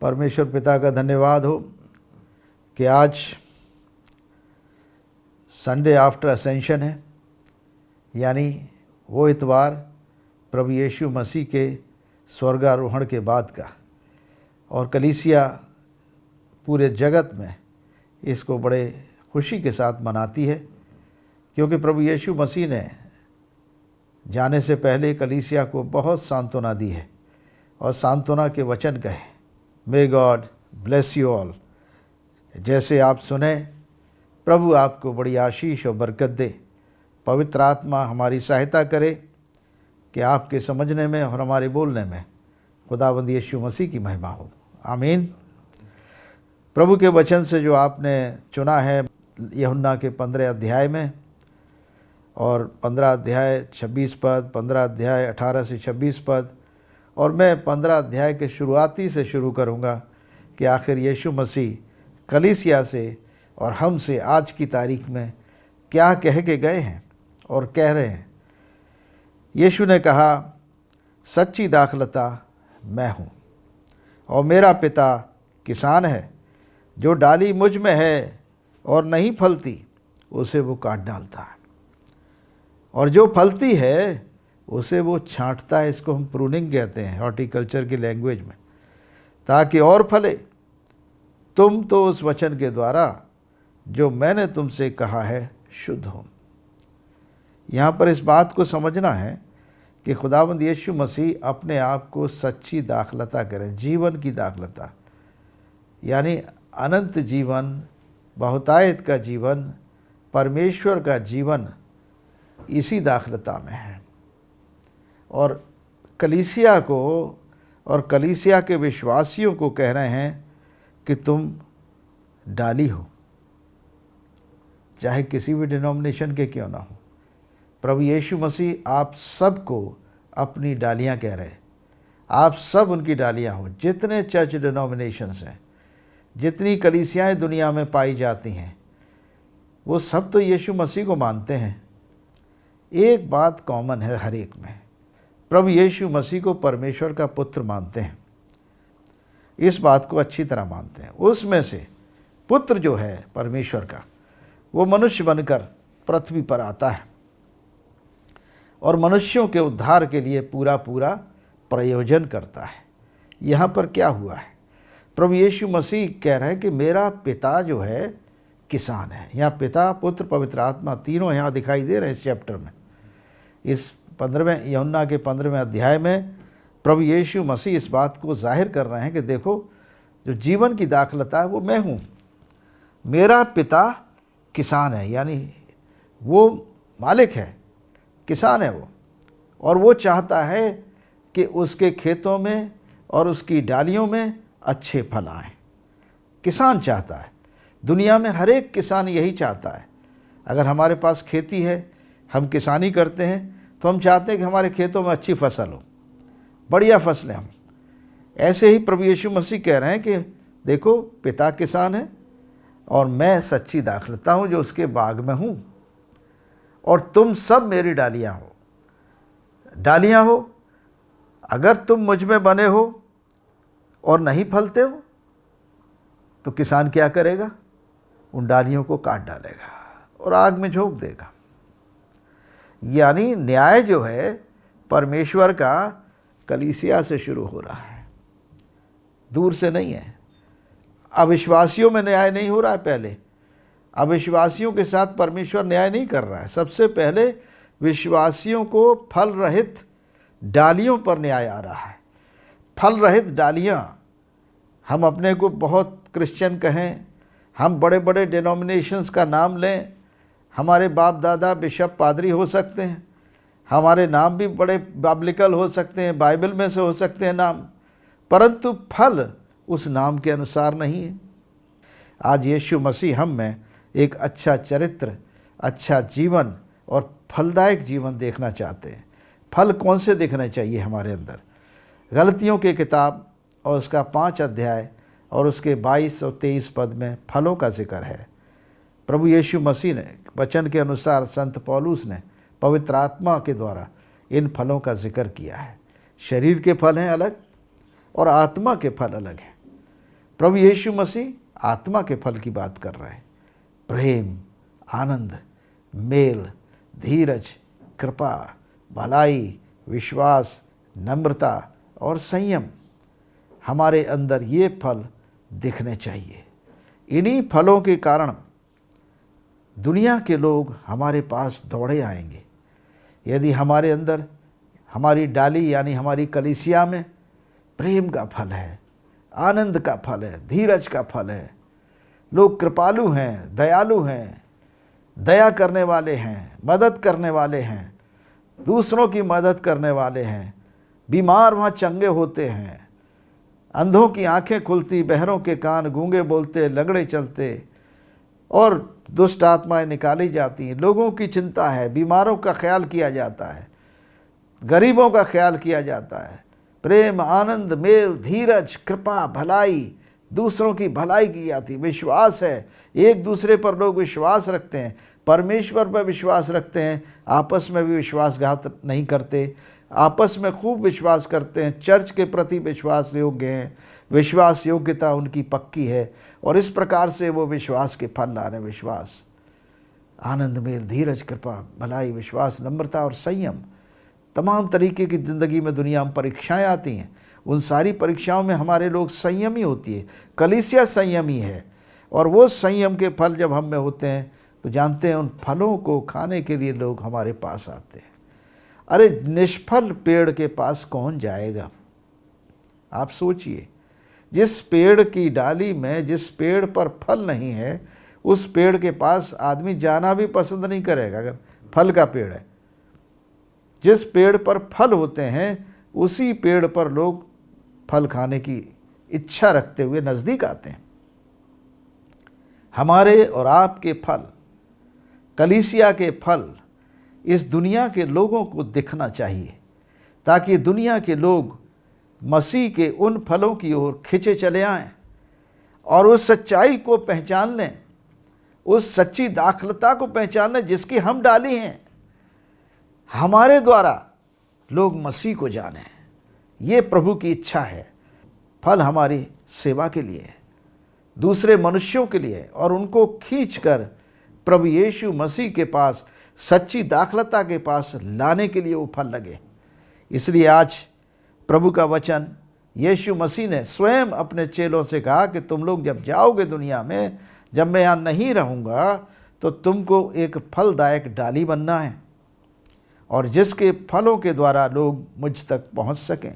परमेश्वर पिता का धन्यवाद हो कि आज संडे आफ्टर असेंशन है, यानी वो इतवार प्रभु यीशु मसीह के स्वर्गारोहण के बाद का। और कलीसिया पूरे जगत में इसको बड़े खुशी के साथ मनाती है, क्योंकि प्रभु यीशु मसीह ने जाने से पहले कलीसिया को बहुत सांत्वना दी है और सांत्वना के वचन कहे, may God bless you all. जैसे आप सुने, प्रभु आपको बड़ी आशीष और बरकत दे। पवित्र आत्मा हमारी सहायता करे कि आपके समझने में और हमारे बोलने में खुदावंद यीशु मसीह की महिमा हो। आमीन। प्रभु के वचन से जो आपने चुना है यूहन्ना के 15 अध्याय में, और 15 अध्याय 26 पद, 15 अध्याय 18 से 26 पद, और मैं 15 अध्याय के शुरुआती से शुरू करूँगा कि आखिर यीशु मसीह कलीसिया से और हमसे आज की तारीख में क्या कह के गए हैं और कह रहे हैं। यीशु ने कहा, सच्ची दाखलता मैं हूँ और मेरा पिता किसान है। जो डाली मुझ में है और नहीं फलती, उसे वो काट डालता है, और जो फलती है उसे वो छांटता है। इसको हम प्रूनिंग कहते हैं हॉर्टिकल्चर की लैंग्वेज में, ताकि और फले। तुम तो उस वचन के द्वारा जो मैंने तुमसे कहा है शुद्ध हो। यहाँ पर इस बात को समझना है कि खुदावंद यीशु मसीह अपने आप को सच्ची दाखलता करें, जीवन की दाखलता, यानी अनंत जीवन, बहुतायत का जीवन, परमेश्वर का जीवन इसी दाखलता में है। और कलीसिया को और कलीसिया के विश्वासियों को कह रहे हैं कि तुम डाली हो, चाहे किसी भी डिनोमिनेशन के क्यों ना हो। प्रभु यीशु मसीह आप सबको अपनी डालियां कह रहे हैं। आप सब उनकी डालियां हो। जितने चर्च डिनोमिनेशंस हैं, जितनी कलीसियाएं दुनिया में पाई जाती हैं, वो सब तो यीशु मसीह को मानते हैं। एक बात कॉमन है हर एक में, प्रभु यीशु मसीह को परमेश्वर का पुत्र मानते हैं। इस बात को अच्छी तरह मानते हैं। उसमें से पुत्र जो है परमेश्वर का, वो मनुष्य बनकर पृथ्वी पर आता है और मनुष्यों के उद्धार के लिए पूरा पूरा प्रयोजन करता है। यहाँ पर क्या हुआ है? प्रभु यीशु मसीह कह रहे हैं कि मेरा पिता जो है किसान है। यहाँ पिता, पुत्र, पवित्र आत्मा तीनों यहाँ दिखाई दे रहे हैं इस चैप्टर में। इस 15वें यूहन्ना के 15वें अध्याय में प्रभु यीशु मसीह इस बात को जाहिर कर रहे हैं कि देखो, जो जीवन की दाखलता है वो मैं हूँ। मेरा पिता किसान है, यानी वो मालिक है, किसान है वो, और वो चाहता है कि उसके खेतों में और उसकी डालियों में अच्छे फल आएँ। किसान चाहता है। दुनिया में हर एक किसान यही चाहता है। अगर हमारे पास खेती है, हम किसानी करते हैं, तो हम चाहते हैं कि हमारे खेतों में अच्छी फसल हो, बढ़िया फसलें हों। ऐसे ही प्रभु यीशु मसीह कह रहे हैं कि देखो, पिता किसान है और मैं सच्ची दाखलता हूँ जो उसके बाग में हूँ, और तुम सब मेरी डालियाँ हो। डालियाँ हो, अगर तुम मुझ में बने हो और नहीं फलते हो, तो किसान क्या करेगा? उन डालियों को काट डालेगा और आग में झोंक देगा। यानी न्याय जो है परमेश्वर का कलीसिया से शुरू हो रहा है, दूर से नहीं है। अविश्वासियों में न्याय नहीं हो रहा है। पहले अविश्वासियों के साथ परमेश्वर न्याय नहीं कर रहा है। सबसे पहले विश्वासियों को फल रहित डालियों पर न्याय आ रहा है। फल रहित डालियाँ, हम अपने को बहुत क्रिश्चियन कहें, हम बड़े बड़े डिनोमिनेशंस का नाम लें, हमारे बाप दादा बिशप पादरी हो सकते हैं, हमारे नाम भी बड़े बाइबलिकल हो सकते हैं, बाइबल में से हो सकते हैं नाम, परंतु फल उस नाम के अनुसार नहीं है। आज यीशु मसीह हम में एक अच्छा चरित्र, अच्छा जीवन और फलदायक जीवन देखना चाहते हैं। फल कौन से दिखने चाहिए हमारे अंदर? गलतियों की किताब और उसका 5 अध्याय और उसके 22 और 23 पद में फलों का जिक्र है। प्रभु यीशु मसीह ने वचन के अनुसार, संत पौलुस ने पवित्र आत्मा के द्वारा इन फलों का जिक्र किया है। शरीर के फल हैं अलग और आत्मा के फल अलग हैं। प्रभु यीशु मसीह आत्मा के फल की बात कर रहे हैं। प्रेम, आनंद, मेल, धीरज, कृपा, भलाई, विश्वास, नम्रता और संयम। हमारे अंदर ये फल दिखने चाहिए। इन्हीं फलों के कारण दुनिया के लोग हमारे पास दौड़े आएंगे। यदि हमारे अंदर, हमारी डाली यानी हमारी कलीसिया में प्रेम का फल है, आनंद का फल है, धीरज का फल है, लोग कृपालु हैं, दयालु हैं, दया करने वाले हैं, मदद करने वाले हैं, दूसरों की मदद करने वाले हैं, बीमार वहाँ चंगे होते हैं, अंधों की आंखें खुलती, बहरों के कान, गूंगे बोलते, लंगड़े चलते और दुष्ट आत्माएं निकाली जाती हैं। लोगों की चिंता है, बीमारों का ख्याल किया जाता है, गरीबों का ख्याल किया जाता है। प्रेम, आनंद, मेल, धीरज, कृपा, भलाई, दूसरों की भलाई की जाती। विश्वास है, एक दूसरे पर लोग विश्वास रखते हैं, परमेश्वर पर विश्वास रखते हैं, आपस में भी विश्वासघात नहीं करते, आपस में खूब विश्वास करते हैं, चर्च के प्रति विश्वास योग्य हैं, विश्वास योग्यता उनकी पक्की है और इस प्रकार से वो विश्वास के फल ला रहे हैं। विश्वास, आनंद, मेल, धीरज, कृपा, भलाई, विश्वास, नम्रता और संयम। तमाम तरीके की ज़िंदगी में दुनिया में परीक्षाएं आती हैं, उन सारी परीक्षाओं में हमारे लोग संयमी होती है। कलीसिया संयमी है और वो संयम के फल जब हम में होते हैं तो जानते हैं उन फलों को खाने के लिए लोग हमारे पास आते हैं। अरे निष्फल पेड़ के पास कौन जाएगा? आप सोचिए, जिस पेड़ की डाली में, जिस पेड़ पर फल नहीं है, उस पेड़ के पास आदमी जाना भी पसंद नहीं करेगा अगर फल का पेड़ है। जिस पेड़ पर फल होते हैं उसी पेड़ पर लोग फल खाने की इच्छा रखते हुए नज़दीक आते हैं। हमारे और आपके फल, कलीसिया के फल इस दुनिया के लोगों को दिखना चाहिए ताकि दुनिया के लोग मसीह के उन फलों की ओर खिंचे चले आएं और उस सच्चाई को पहचान लें, उस सच्ची दाखलता को पहचान लें जिसकी हम डाली हैं। हमारे द्वारा लोग मसीह को जानें, ये प्रभु की इच्छा है। फल हमारी सेवा के लिए है, दूसरे मनुष्यों के लिए, और उनको खींचकर प्रभु यीशु मसीह के पास, सच्ची दाखलता के पास लाने के लिए वो फल लगे। इसलिए आज प्रभु का वचन, यीशु मसीह ने स्वयं अपने चेलों से कहा कि तुम लोग जब जाओगे दुनिया में, जब मैं यहाँ नहीं रहूँगा, तो तुमको एक फलदायक डाली बनना है और जिसके फलों के द्वारा लोग मुझ तक पहुँच सकें।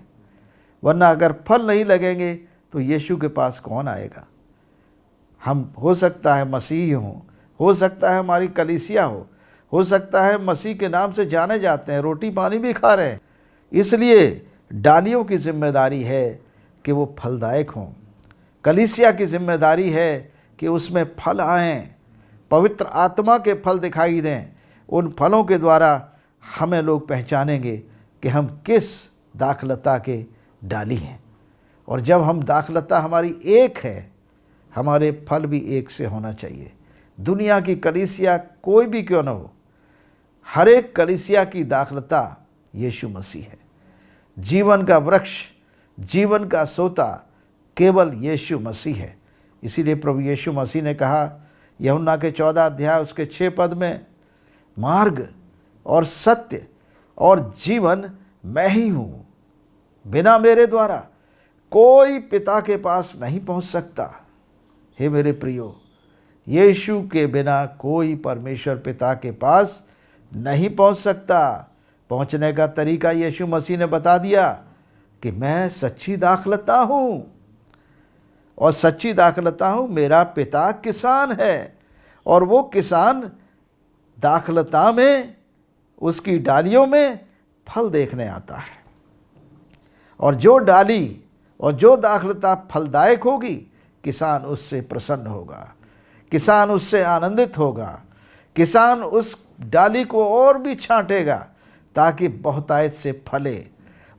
वरना अगर फल नहीं लगेंगे तो यीशु के पास कौन आएगा? हम हो सकता है मसीह हो सकता है हमारी कलीसिया हो सकता है मसीह के नाम से जाने जाते हैं, रोटी पानी भी खा रहे हैं। इसलिए डालियों की जिम्मेदारी है कि वो फलदायक हों। कलीसिया की जिम्मेदारी है कि उसमें फल आएँ, पवित्र आत्मा के फल दिखाई दें। उन फलों के द्वारा हमें लोग पहचानेंगे कि हम किस दाखलता के डाली हैं। और जब हम दाखलता हमारी एक है, हमारे फल भी एक से होना चाहिए। दुनिया की कलीसिया कोई भी क्यों न हो, हर एक कलीसिया की दाखलता यीशु मसीह है। जीवन का वृक्ष, जीवन का सोता केवल यीशु मसीह है। इसीलिए प्रभु यीशु मसीह ने कहा यूहन्ना के 14 अध्याय उसके 6 पद में, मार्ग और सत्य और जीवन मैं ही हूँ, बिना मेरे द्वारा कोई पिता के पास नहीं पहुँच सकता। हे मेरे प्रियो, यीशु के बिना कोई परमेश्वर पिता के पास नहीं पहुँच सकता। पहुँचने का तरीका यीशु मसीह ने बता दिया कि मैं सच्ची दाखलता हूँ और सच्ची दाखलता हूँ। मेरा पिता किसान है और वो किसान दाखलता में, उसकी डालियों में फल देखने आता है। और जो डाली और जो दाखलता फलदायक होगी, किसान उससे प्रसन्न होगा, किसान उससे आनंदित होगा, किसान उस डाली को और भी छांटेगा ताकि बहुतायत से फले।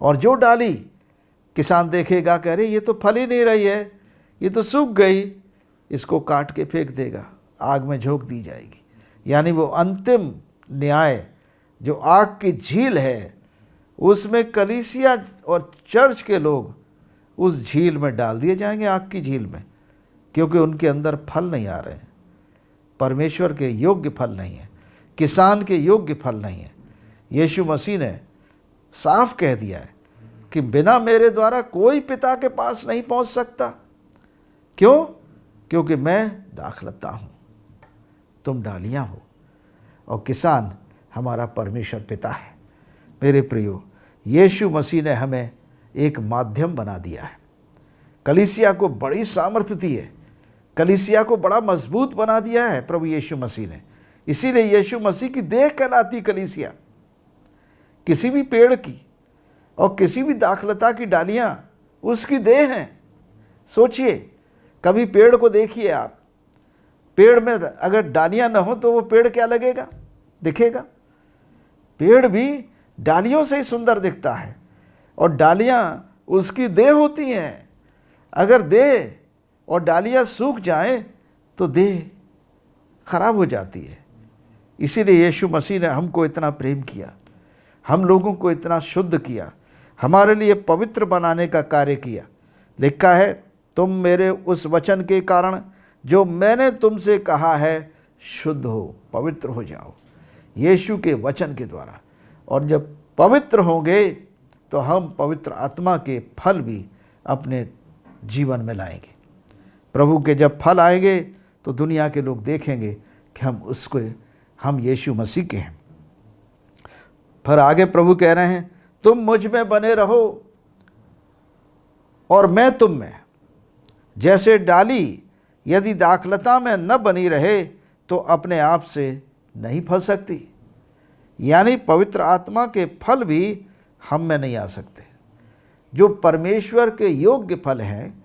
और जो डाली किसान देखेगा कि अरे ये तो फल ही नहीं रही है, ये तो सूख गई, इसको काट के फेंक देगा, आग में झोंक दी जाएगी। यानी वो अंतिम न्याय जो आग की झील है, उसमें कलीसिया और चर्च के लोग उस झील में डाल दिए जाएंगे, आग की झील में। क्योंकि उनके अंदर फल नहीं आ रहे हैं, परमेश्वर के योग्य फल नहीं है, किसान के योग्य फल नहीं है। यीशु मसीह ने साफ कह दिया है कि बिना मेरे द्वारा कोई पिता के पास नहीं पहुंच सकता। क्यों? क्योंकि मैं दाखलता हूँ, तुम डालियाँ हो, और किसान हमारा परमेश्वर पिता है। मेरे प्रियो, यीशु मसीह ने हमें एक माध्यम बना दिया है, कलीसिया को बड़ी सामर्थ्य दी है, कलीसिया को बड़ा मजबूत बना दिया है प्रभु यीशु मसीह ने। इसीलिए यीशु मसीह की देह कहलाती कलीसिया। किसी भी पेड़ की और किसी भी दाखलता की डालियां उसकी देह हैं। सोचिए, कभी पेड़ को देखिए आप, पेड़ में अगर डालियां न हो तो वो पेड़ क्या लगेगा, दिखेगा? पेड़ भी डालियों से ही सुंदर दिखता है, और डालियां उसकी देह होती हैं। अगर देह और डालियां सूख जाएं तो देह खराब हो जाती है। इसीलिए यीशु मसीह ने हमको इतना प्रेम किया, हम लोगों को इतना शुद्ध किया, हमारे लिए पवित्र बनाने का कार्य किया। लिखा है, तुम मेरे उस वचन के कारण जो मैंने तुमसे कहा है शुद्ध हो, पवित्र हो जाओ, यीशु के वचन के द्वारा। और जब पवित्र होंगे तो हम पवित्र आत्मा के फल भी अपने जीवन में लाएंगे। प्रभु के जब फल आएंगे तो दुनिया के लोग देखेंगे कि हम यीशु मसीह के हैं। फिर आगे प्रभु कह रहे हैं, तुम मुझ में बने रहो और मैं तुम में। जैसे डाली यदि दाखलता में न बनी रहे तो अपने आप से नहीं फल सकती, यानी पवित्र आत्मा के फल भी हम में नहीं आ सकते। जो परमेश्वर के योग्य फल हैं,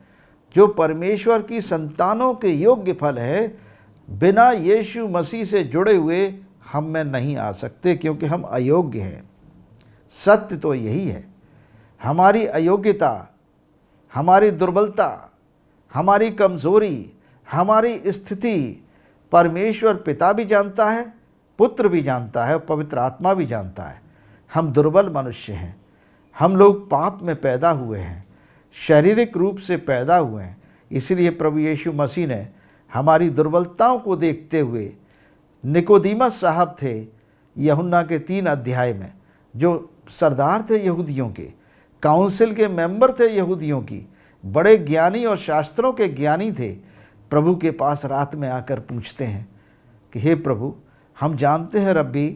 जो परमेश्वर की संतानों के योग्य फल हैं, बिना यीशु मसीह से जुड़े हुए हम में नहीं आ सकते, क्योंकि हम अयोग्य हैं। सत्य तो यही है। हमारी अयोग्यता, हमारी दुर्बलता, हमारी कमज़ोरी, हमारी स्थिति परमेश्वर पिता भी जानता है, पुत्र भी जानता है, पवित्र आत्मा भी जानता है। हम दुर्बल मनुष्य हैं, हम लोग पाप में पैदा हुए हैं, शारीरिक रूप से पैदा हुए हैं। इसलिए प्रभु यीशु मसीह ने हमारी दुर्बलताओं को देखते हुए, निकोदीमस साहब थे यूहन्ना के 3 अध्याय में, जो सरदार थे यहूदियों के, काउंसिल के मेंबर थे यहूदियों की, बड़े ज्ञानी और शास्त्रों के ज्ञानी थे, प्रभु के पास रात में आकर पूछते हैं कि हे प्रभु, हम जानते हैं रब्बी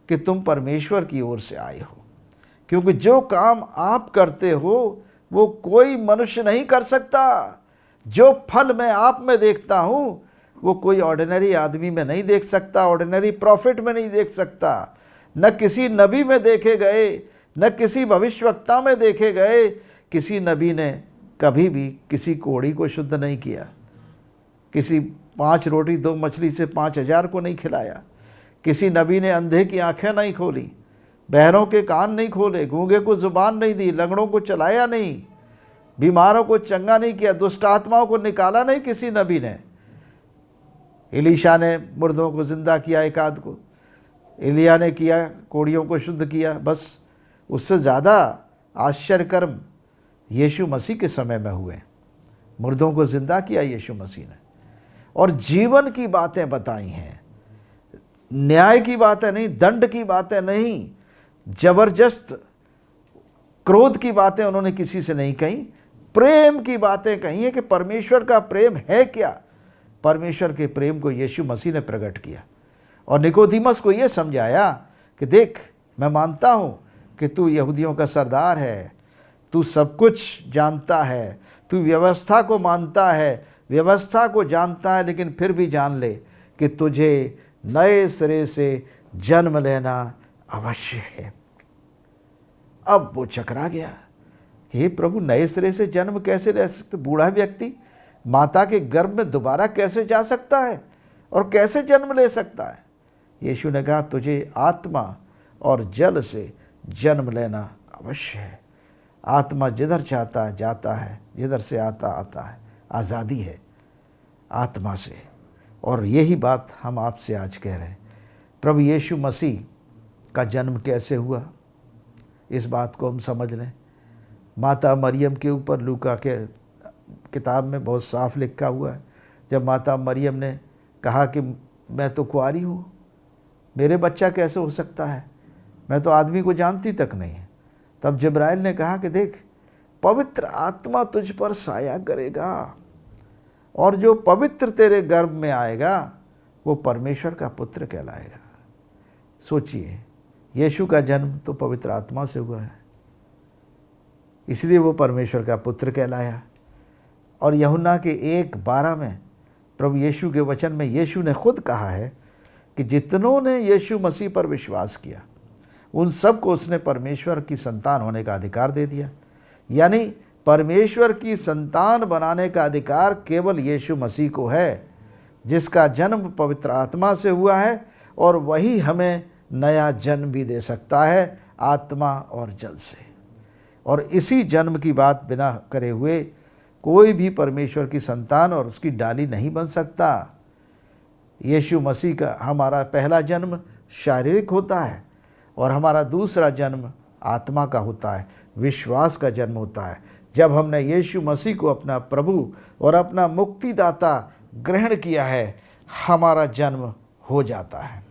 कि तुम परमेश्वर की ओर से आए हो, क्योंकि जो काम आप करते हो वो कोई मनुष्य नहीं कर सकता। जो फल मैं आप में देखता हूँ वो कोई ऑर्डिनरी आदमी में नहीं देख सकता, ऑर्डिनरी प्रॉफिट में नहीं देख सकता, न किसी नबी में देखे गए, न किसी भविष्यवक्ता में देखे गए। किसी नबी ने कभी भी किसी कोढ़ी को शुद्ध नहीं किया, किसी 5 रोटी 2 मछली से 5000 को नहीं खिलाया, किसी नबी ने अंधे की आंखें नहीं खोली, बहरों के कान नहीं खोले, गूंगे को जुबान नहीं दी, लंगड़ों को चलाया नहीं, बीमारों को चंगा नहीं किया, दुष्ट आत्माओं को निकाला नहीं किसी नबी ने। एलीशा ने मुर्दों को जिंदा किया, एक आध को, एलिया ने किया, कोढ़ियों को शुद्ध किया, बस। उससे ज़्यादा आश्चर्य कर्म यीशु मसीह के समय में हुए। मुर्दों को जिंदा किया यीशु मसीह ने, और जीवन की बातें बताई हैं, न्याय की बातें नहीं, दंड की बातें नहीं, जबरदस्त क्रोध की बातें उन्होंने किसी से नहीं कही, प्रेम की बातें कही है कि परमेश्वर का प्रेम है क्या। परमेश्वर के प्रेम को यीशु मसीह ने प्रकट किया और निकोदीमस को यह समझाया कि देख, मैं मानता हूँ कि तू यहूदियों का सरदार है, तू सब कुछ जानता है, तू व्यवस्था को मानता है, व्यवस्था को जानता है, लेकिन फिर भी जान ले कि तुझे नए सिरे से जन्म लेना अवश्य है। अब वो चकरा गया कि हे प्रभु, नए सिरे से जन्म कैसे ले सकते? बूढ़ा व्यक्ति माता के गर्भ में दोबारा कैसे जा सकता है और कैसे जन्म ले सकता है? यीशु ने कहा, तुझे आत्मा और जल से जन्म लेना अवश्य है। आत्मा जिधर चाहता है जाता है, जिधर से आता है। आज़ादी है आत्मा से। और यही बात हम आपसे आज कह रहे हैं। प्रभु यीशु मसीह का जन्म कैसे हुआ, इस बात को हम समझ लें। माता मरियम के ऊपर लूका के किताब में बहुत साफ लिखा हुआ है जब माता मरियम ने कहा कि मैं तो कुंवारी हूँ, मेरे बच्चा कैसे हो सकता है, मैं तो आदमी को जानती तक नहीं है। तब जिब्राइल ने कहा कि देख, पवित्र आत्मा तुझ पर साया करेगा और जो पवित्र तेरे गर्भ में आएगा वो परमेश्वर का पुत्र कहलाएगा। सोचिए, यीशु का जन्म तो पवित्र आत्मा से हुआ है, इसलिए वो परमेश्वर का पुत्र कहलाया। और यूहन्ना के 1:12 में प्रभु यीशु के वचन में यीशु ने खुद कहा है कि जितनों ने यीशु मसीह पर विश्वास किया उन सब को उसने परमेश्वर की संतान होने का अधिकार दे दिया। यानी परमेश्वर की संतान बनाने का अधिकार केवल यीशु मसीह को है, जिसका जन्म पवित्र आत्मा से हुआ है, और वही हमें नया जन्म भी दे सकता है, आत्मा और जल से। और इसी जन्म की बात बिना करे हुए कोई भी परमेश्वर की संतान और उसकी डाली नहीं बन सकता। यीशु मसीह का हमारा पहला जन्म शारीरिक होता है और हमारा दूसरा जन्म आत्मा का होता है, विश्वास का जन्म होता है। जब हमने यीशु मसीह को अपना प्रभु और अपना मुक्तिदाता ग्रहण किया है, हमारा जन्म हो जाता है,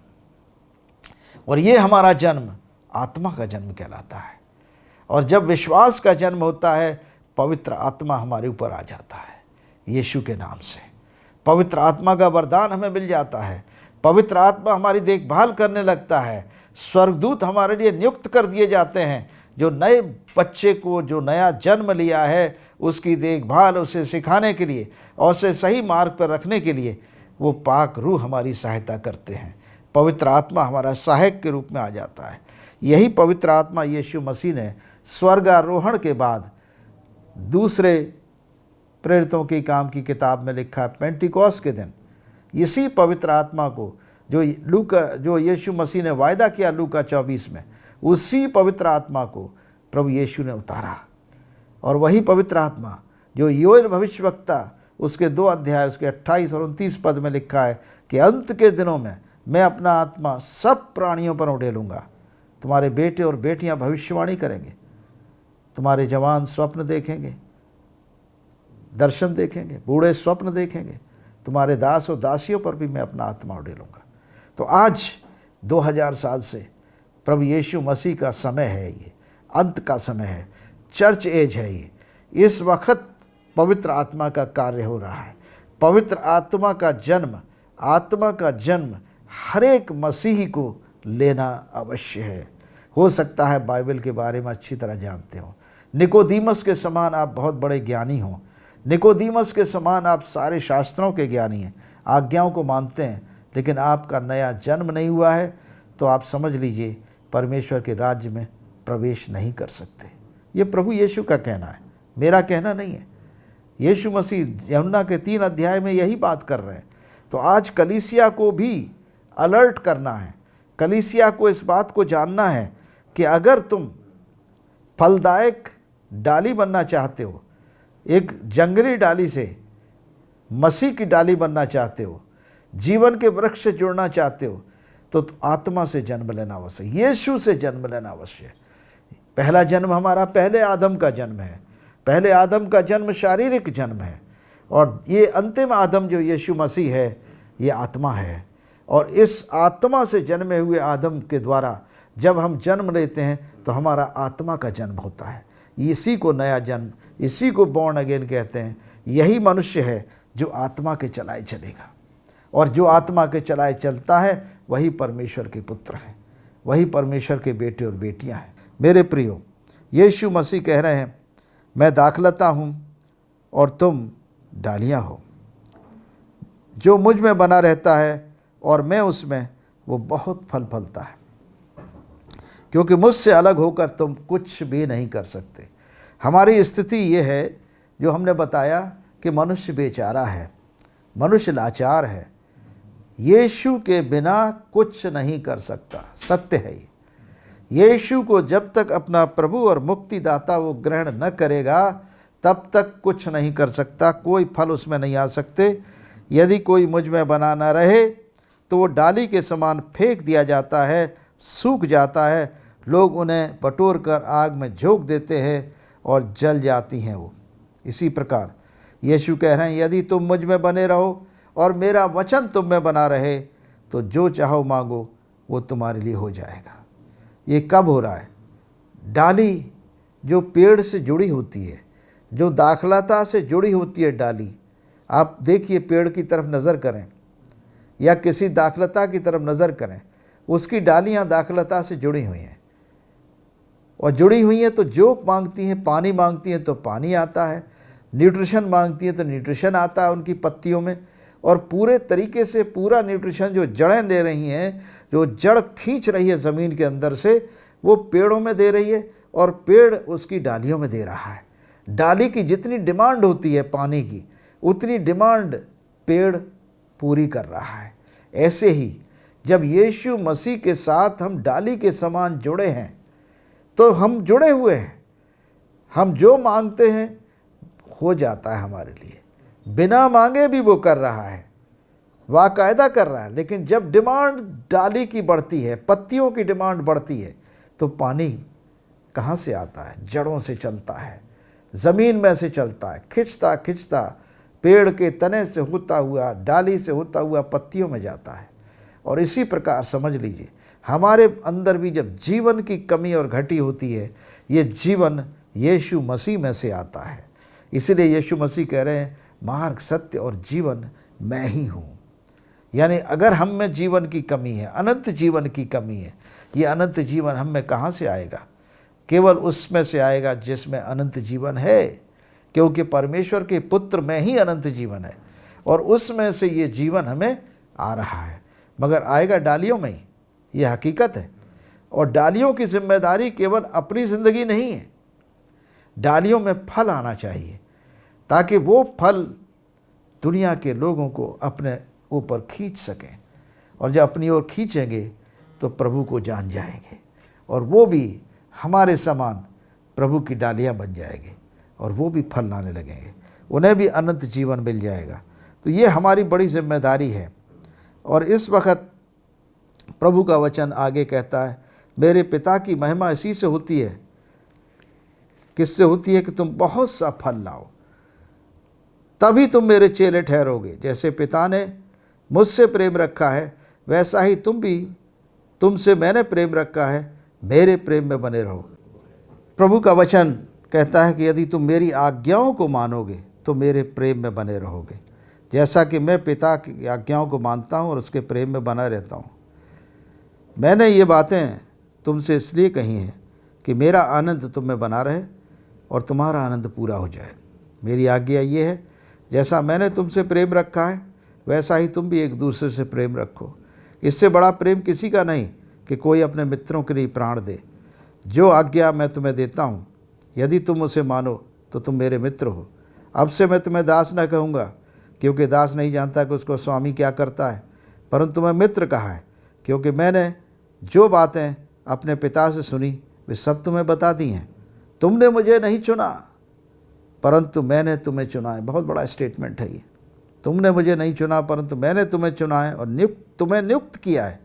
और ये हमारा जन्म आत्मा का जन्म कहलाता है। और जब विश्वास का जन्म होता है, पवित्र आत्मा हमारे ऊपर आ जाता है यीशु के नाम से। पवित्र आत्मा का वरदान हमें मिल जाता है, पवित्र आत्मा हमारी देखभाल करने लगता है, स्वर्गदूत हमारे लिए नियुक्त कर दिए जाते हैं, जो नए बच्चे को जो नया जन्म लिया है उसकी देखभाल, उसे सिखाने के लिए और उसे सही मार्ग पर रखने के लिए वो पाक रूह हमारी सहायता करते हैं। पवित्र आत्मा हमारा सहायक के रूप में आ जाता है। यही पवित्र आत्मा यीशु मसीह ने स्वर्गारोहण के बाद दूसरे प्रेरितों के काम की किताब में लिखा है, पेंटिकॉस्ट के दिन इसी पवित्र आत्मा को जो यीशु मसीह ने वायदा किया लूका 24 में, उसी पवित्र आत्मा को प्रभु यीशु ने उतारा। और वही पवित्र आत्मा जो योएल भविष्यवक्ता उसके 2 अध्याय उसके 28 और 29 पद में लिखा है कि अंत के दिनों में मैं अपना आत्मा सब प्राणियों पर उड़ेलूँगा, तुम्हारे बेटे और बेटियां भविष्यवाणी करेंगे, तुम्हारे जवान स्वप्न देखेंगे, दर्शन देखेंगे, बूढ़े स्वप्न देखेंगे, तुम्हारे दास और दासियों पर भी मैं अपना आत्मा उड़ेलूँगा। तो आज 2000 साल से प्रभु यीशु मसीह का समय है, ये अंत का समय है, चर्च एज है ये। इस वक्त पवित्र आत्मा का कार्य हो रहा है। पवित्र आत्मा का जन्म हर एक मसीही को लेना अवश्य है। हो सकता है बाइबल के बारे में अच्छी तरह जानते हो, निकोदीमस के समान आप बहुत बड़े ज्ञानी हों, निकोदीमस के समान आप सारे शास्त्रों के ज्ञानी हैं, आज्ञाओं को मानते हैं, लेकिन आपका नया जन्म नहीं हुआ है, तो आप समझ लीजिए परमेश्वर के राज्य में प्रवेश नहीं कर सकते। ये प्रभु यीशु का कहना है, मेरा कहना नहीं है। यीशु मसीह यूहन्ना के 3 अध्याय में यही बात कर रहे हैं। तो आज कलीसिया को भी अलर्ट करना है, कलीसिया को इस बात को जानना है कि अगर तुम फलदायक डाली बनना चाहते हो, एक जंगली डाली से मसीह की डाली बनना चाहते हो, जीवन के वृक्ष से जुड़ना चाहते हो, तो आत्मा से जन्म लेना अवश्य, यीशु से जन्म लेना अवश्य। पहला जन्म हमारा पहले आदम का जन्म है, पहले आदम का जन्म शारीरिक जन्म है, और ये अंतिम आदम जो यीशु मसीह है, ये आत्मा है। और इस आत्मा से जन्मे हुए आदम के द्वारा जब हम जन्म लेते हैं तो हमारा आत्मा का जन्म होता है। इसी को नया जन्म, इसी को बॉर्न अगेन कहते हैं। यही मनुष्य है जो आत्मा के चलाए चलेगा, और जो आत्मा के चलाए चलता है वही परमेश्वर के पुत्र हैं, वही परमेश्वर के बेटे और बेटियां हैं। मेरे प्रियो, यीशु मसीह कह रहे हैं, मैं दाखलता हूँ और तुम डालियाँ हो। जो मुझ में बना रहता है और मैं उसमें, वो बहुत फल फलता है, क्योंकि मुझसे अलग होकर तुम कुछ भी नहीं कर सकते। हमारी स्थिति ये है जो हमने बताया कि मनुष्य बेचारा है, मनुष्य लाचार है, यीशु के बिना कुछ नहीं कर सकता। सत्य है ये। यीशु को जब तक अपना प्रभु और मुक्तिदाता वो ग्रहण न करेगा तब तक कुछ नहीं कर सकता, कोई फल उसमें नहीं आ सकते। यदि कोई मुझ में बना न रहे तो वो डाली के समान फेंक दिया जाता है, सूख जाता है, लोग उन्हें बटोर कर आग में झोंक देते हैं और जल जाती हैं वो। इसी प्रकार यीशु कह रहे हैं, यदि तुम मुझ में बने रहो और मेरा वचन तुम में बना रहे तो जो चाहो मांगो वो तुम्हारे लिए हो जाएगा। ये कब हो रहा है? डाली जो पेड़ से जुड़ी होती है, जो दाखलता से जुड़ी होती है डाली। आप देखिए, पेड़ की तरफ नज़र करें या किसी दाखलता की तरफ नज़र करें, उसकी डालियाँ दाखलता से जुड़ी हुई हैं, और जुड़ी हुई हैं तो जो मांगती हैं, पानी मांगती हैं तो पानी आता है, न्यूट्रिशन मांगती हैं तो न्यूट्रिशन आता है उनकी पत्तियों में, और पूरे तरीके से पूरा न्यूट्रिशन जो जड़ें ले रही हैं, जो जड़ खींच रही है ज़मीन के अंदर से, वो पेड़ों में दे रही है और पेड़ उसकी डालियों में दे रहा है। डाली की जितनी डिमांड होती है पानी की, उतनी डिमांड पेड़ पूरी कर रहा है। ऐसे ही जब यीशु मसीह के साथ हम डाली के समान जुड़े हैं तो हम जुड़े हुए हैं। हम जो मांगते हैं हो जाता है हमारे लिए, बिना मांगे भी वो कर रहा है, बाकायदा कर रहा है। लेकिन जब डिमांड डाली की बढ़ती है, पत्तियों की डिमांड बढ़ती है, तो पानी कहाँ से आता है? जड़ों से चलता है, ज़मीन में से चलता है, खिंचता खिंचता पेड़ के तने से होता हुआ, डाली से होता हुआ पत्तियों में जाता है। और इसी प्रकार समझ लीजिए, हमारे अंदर भी जब जीवन की कमी और घटी होती है, ये जीवन यीशु मसीह में से आता है। इसलिए यीशु मसीह कह रहे हैं, मार्ग, सत्य और जीवन मैं ही हूँ। यानी अगर हम में जीवन की कमी है, अनंत जीवन की कमी है, ये अनंत जीवन हम में कहाँ से आएगा? केवल उसमें से आएगा जिसमें अनंत जीवन है, क्योंकि परमेश्वर के पुत्र में ही अनंत जीवन है, और उसमें से ये जीवन हमें आ रहा है। मगर आएगा डालियों में ही, ये हकीकत है। और डालियों की जिम्मेदारी केवल अपनी ज़िंदगी नहीं है, डालियों में फल आना चाहिए, ताकि वो फल दुनिया के लोगों को अपने ऊपर खींच सकें। और जब अपनी ओर खींचेंगे तो प्रभु को जान जाएंगे, और वो भी हमारे समान प्रभु की डालियाँ बन जाएंगे, और वो भी फल लाने लगेंगे, उन्हें भी अनंत जीवन मिल जाएगा। तो ये हमारी बड़ी जिम्मेदारी है। और इस वक्त प्रभु का वचन आगे कहता है, मेरे पिता की महिमा इसी से होती है। किससे होती है? कि तुम बहुत सा फल लाओ, तभी तुम मेरे चेले ठहरोगे। जैसे पिता ने मुझसे प्रेम रखा है, वैसा ही तुमसे मैंने प्रेम रखा है, मेरे प्रेम में बने रहो। प्रभु का वचन कहता है कि यदि तुम मेरी आज्ञाओं को मानोगे तो मेरे प्रेम में बने रहोगे, जैसा कि मैं पिता की आज्ञाओं को मानता हूँ और उसके प्रेम में बना रहता हूँ। मैंने ये बातें तुमसे इसलिए कही हैं कि मेरा आनंद तुम में बना रहे और तुम्हारा आनंद पूरा हो जाए। मेरी आज्ञा ये है, जैसा मैंने तुमसे प्रेम रखा है वैसा ही तुम भी एक दूसरे से प्रेम रखो। इससे बड़ा प्रेम किसी का नहीं कि कोई अपने मित्रों के लिए प्राण दे। जो आज्ञा मैं तुम्हें देता हूँ, यदि तुम उसे मानो तो तुम मेरे मित्र हो। अब से मैं तुम्हें दास न कहूँगा, क्योंकि दास नहीं जानता कि उसको स्वामी क्या करता है, परंतु तुम्हें मित्र कहा है, क्योंकि मैंने जो बातें अपने पिता से सुनी वे सब तुम्हें बता दी हैं। तुमने मुझे नहीं चुना, परंतु मैंने तुम्हें चुना है। बहुत बड़ा स्टेटमेंट है ये। तुमने मुझे नहीं चुना, परंतु मैंने तुम्हें चुना है और तुम्हें नियुक्त किया है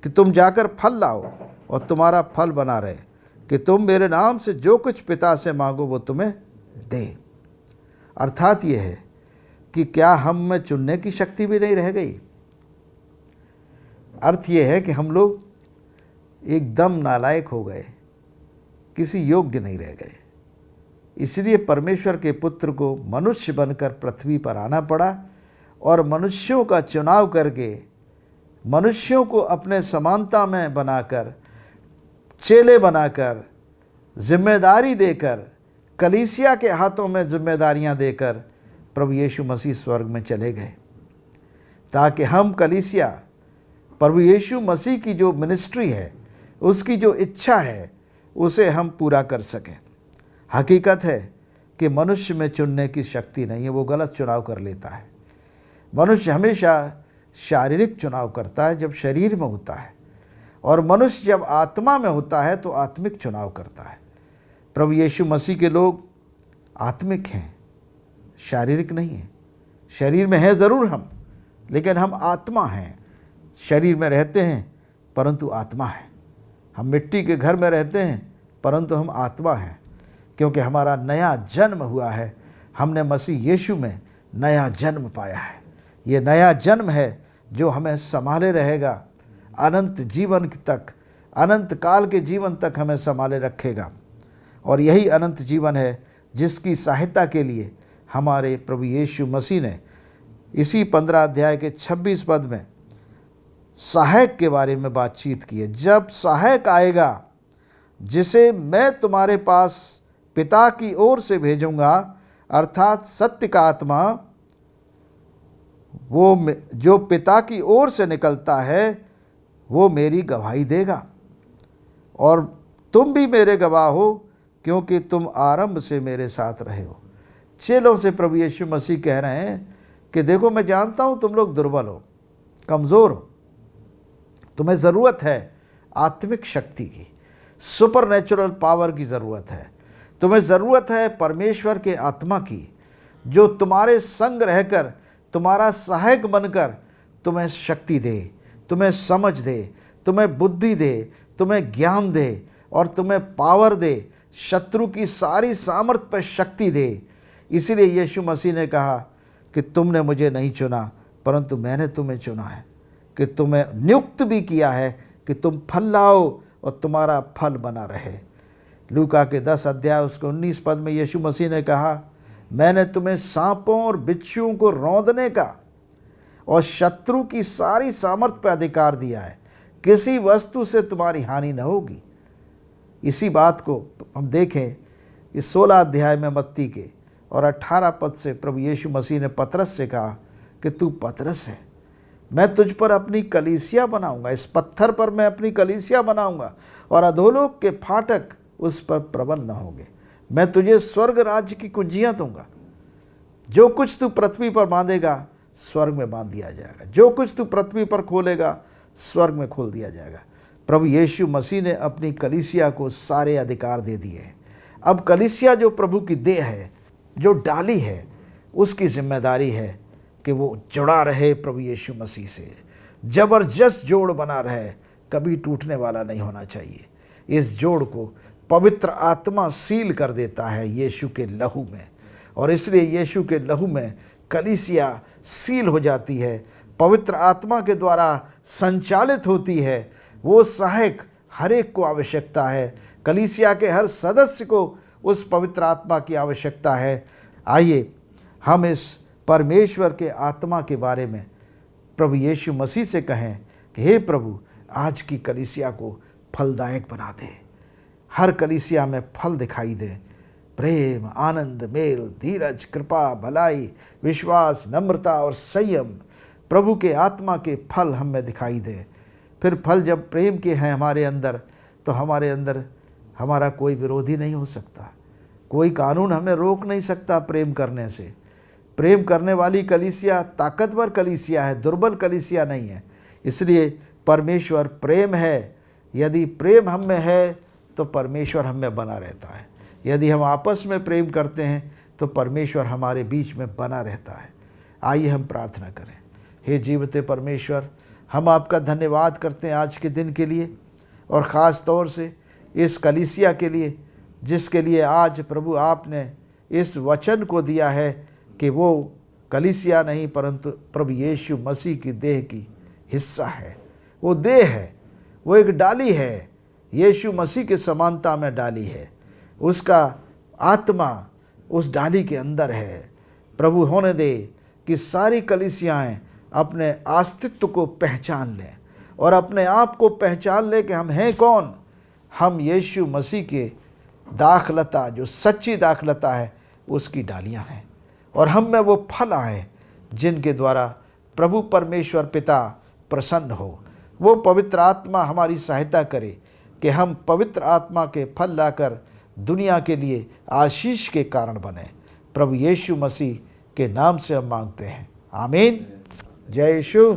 कि तुम जाकर फल लाओ और तुम्हारा फल बना रहे, कि तुम मेरे नाम से जो कुछ पिता से मांगो वो तुम्हें दे। अर्थात ये है कि क्या हम में चुनने की शक्ति भी नहीं रह गई? अर्थ ये है कि हम लोग एकदम नालायक हो गए, किसी योग्य नहीं रह गए। इसलिए परमेश्वर के पुत्र को मनुष्य बनकर पृथ्वी पर आना पड़ा और मनुष्यों का चुनाव करके, मनुष्यों को अपने समानता में बनाकर, चेले बनाकर, जिम्मेदारी देकर, कलीसिया के हाथों में जिम्मेदारियां देकर प्रभु यीशु मसीह स्वर्ग में चले गए, ताकि हम कलीसिया प्रभु यीशु मसीह की जो मिनिस्ट्री है, उसकी जो इच्छा है, उसे हम पूरा कर सकें। हकीकत है कि मनुष्य में चुनने की शक्ति नहीं है, वो गलत चुनाव कर लेता है। मनुष्य हमेशा शारीरिक चुनाव करता है जब शरीर में होता है, और मनुष्य जब आत्मा में होता है तो आत्मिक चुनाव करता है। प्रभु यीशु मसीह के लोग आत्मिक हैं, शारीरिक नहीं हैं। शरीर में हैं ज़रूर हम, लेकिन हम आत्मा हैं। शरीर में रहते हैं परंतु आत्मा है। हम मिट्टी के घर में रहते हैं परंतु हम आत्मा हैं, क्योंकि हमारा नया जन्म हुआ है, हमने मसीह यीशु में नया जन्म पाया है। ये नया जन्म है जो हमें संभाले रहेगा अनंत जीवन तक, अनंत काल के जीवन तक हमें संभाले रखेगा। और यही अनंत जीवन है जिसकी सहायता के लिए हमारे प्रभु यीशु मसीह ने इसी 15 अध्याय के 26 पद में सहायक के बारे में बातचीत की है। जब सहायक आएगा जिसे मैं तुम्हारे पास पिता की ओर से भेजूंगा, अर्थात सत्य का आत्मा, वो जो पिता की ओर से निकलता है, वो मेरी गवाही देगा। और तुम भी मेरे गवाह हो क्योंकि तुम आरंभ से मेरे साथ रहे हो। चेलों से प्रभु यीशु मसीह कह रहे हैं कि देखो, मैं जानता हूँ तुम लोग दुर्बल हो, कमज़ोर हो, तुम्हें ज़रूरत है आत्मिक शक्ति की, सुपरनेचुरल पावर की ज़रूरत है। तुम्हें ज़रूरत है परमेश्वर के आत्मा की, जो तुम्हारे संग रहकर, तुम्हारा सहायक बनकर तुम्हें शक्ति दे, तुम्हें समझ दे, तुम्हें बुद्धि दे, तुम्हें ज्ञान दे और तुम्हें पावर दे, शत्रु की सारी सामर्थ पर शक्ति दे। इसीलिए यीशु मसीह ने कहा कि तुमने मुझे नहीं चुना, परंतु मैंने तुम्हें चुना है, कि तुम्हें नियुक्त भी किया है कि तुम फल लाओ और तुम्हारा फल बना रहे। लूका के 10 अध्याय उसके 19 पद में यीशु मसीह ने कहा, मैंने तुम्हें सांपों और बिच्छुओं को रौंदने का और शत्रु की सारी सामर्थ पर अधिकार दिया है, किसी वस्तु से तुम्हारी हानि न होगी। इसी बात को हम देखें इस 16 अध्याय में मत्ती के और 18 पद से प्रभु यीशु मसीह ने पतरस से कहा कि तू पतरस है, मैं तुझ पर अपनी कलीसिया बनाऊंगा, इस पत्थर पर मैं अपनी कलीसिया बनाऊंगा और अधोलोक के फाटक उस पर प्रबल न होंगे। मैं तुझे स्वर्ग राज्य की कुंजियां दूंगा, जो कुछ तू पृथ्वी पर बांधेगा स्वर्ग में बांध दिया जाएगा, जो कुछ तू पृथ्वी पर खोलेगा स्वर्ग में खोल दिया जाएगा। प्रभु यीशु मसीह ने अपनी कलीसिया को सारे अधिकार दे दिए हैं। अब कलीसिया जो प्रभु की देह है, जो डाली है, उसकी जिम्मेदारी है कि वो जुड़ा रहे प्रभु यीशु मसीह से, जबरदस्त जोड़ बना रहे, कभी टूटने वाला नहीं होना चाहिए। इस जोड़ को पवित्र आत्मा सील कर देता है यीशु के लहू में, और इसलिए यीशु के लहू में कलीसिया सील हो जाती है, पवित्र आत्मा के द्वारा संचालित होती है। वो सहायक हर एक को आवश्यकता है, कलीसिया के हर सदस्य को उस पवित्र आत्मा की आवश्यकता है। आइए हम इस परमेश्वर के आत्मा के बारे में प्रभु यीशु मसीह से कहें कि हे प्रभु, आज की कलीसिया को फलदायक बना दे, हर कलीसिया में फल दिखाई दे, प्रेम, आनंद, मेल, धीरज, कृपा, भलाई, विश्वास, नम्रता और संयम, प्रभु के आत्मा के फल हम में दिखाई दे। फिर फल जब प्रेम के हैं हमारे अंदर, तो हमारे अंदर हमारा कोई विरोधी नहीं हो सकता, कोई कानून हमें रोक नहीं सकता प्रेम करने से। प्रेम करने वाली कलीसिया ताकतवर कलीसिया है, दुर्बल कलीसिया नहीं है। इसलिए परमेश्वर प्रेम है। यदि प्रेम हम में है तो परमेश्वर हम में बना रहता है। यदि हम आपस में प्रेम करते हैं तो परमेश्वर हमारे बीच में बना रहता है। आइए हम प्रार्थना करें। हे जीवते परमेश्वर, हम आपका धन्यवाद करते हैं आज के दिन के लिए, और ख़ास तौर से इस कलीसिया के लिए, जिसके लिए आज प्रभु आपने इस वचन को दिया है कि वो कलीसिया नहीं परंतु प्रभु यीशु मसीह की देह की हिस्सा है। वो देह है, वो एक डाली है, यीशु मसीह के समानता में डाली है, उसका आत्मा उस डाली के अंदर है। प्रभु होने दे कि सारी कलीसियाएं अपने अस्तित्व को पहचान लें और अपने आप को पहचान लें कि हम हैं कौन। हम यीशु मसीह के दाखलता, जो सच्ची दाखलता है, उसकी डालियां हैं, और हम में वो फल आए जिनके द्वारा प्रभु परमेश्वर पिता प्रसन्न हो। वो पवित्र आत्मा हमारी सहायता करे कि हम पवित्र आत्मा के फल लाकर दुनिया के लिए आशीष के कारण बने। प्रभु यीशु मसीह के नाम से हम मांगते हैं, आमीन। जय यीशु।